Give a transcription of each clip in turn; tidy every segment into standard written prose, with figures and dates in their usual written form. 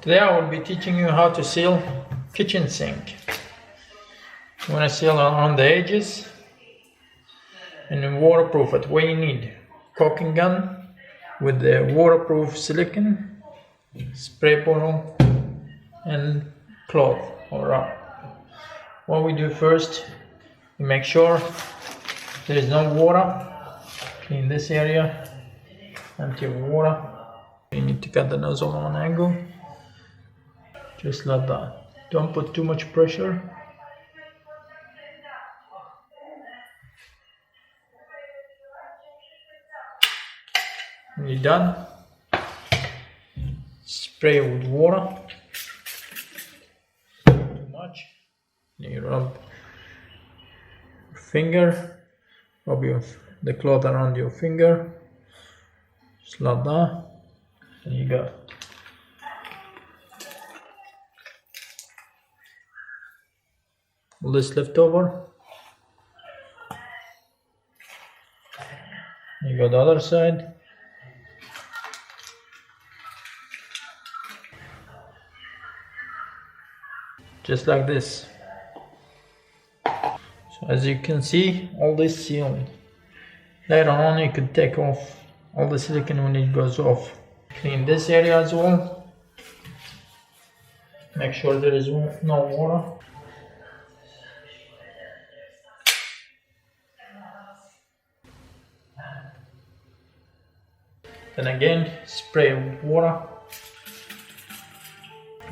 Today I will be teaching you how to seal kitchen sink. You want to seal around the edges and then waterproof it. What you need: caulking gun with the waterproof silicone, spray bottle, and cloth or rub. What we do first, we make sure there is no water. Clean this area, empty of water. You need to cut the nozzle on an angle, just like that. Don't put too much pressure. When you're done, spray with water. Too much. Then you rub your finger, rub the cloth around your finger, just like that. There you go. All this left over. You go the other side. Just like this. So as you can see, all this sealed. Later on you could take off all the silicone when it goes off. Clean this area as well. Make sure there is no water. Then again, spray with water.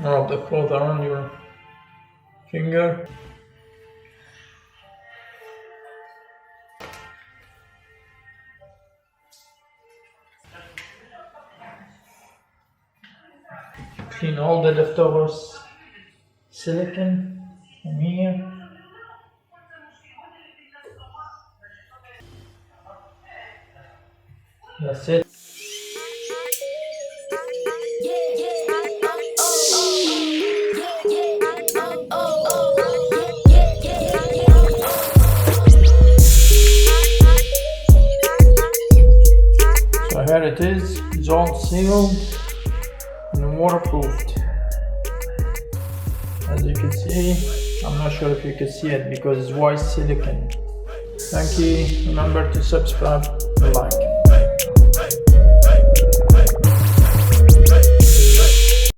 Rub the cloth around your finger. Clean all the leftovers silicone from here. That's it. So here it is. It's all sealed and waterproofed. As you can see, I'm not sure if you can see it because it's white silicone. Thank you. Remember to subscribe and like.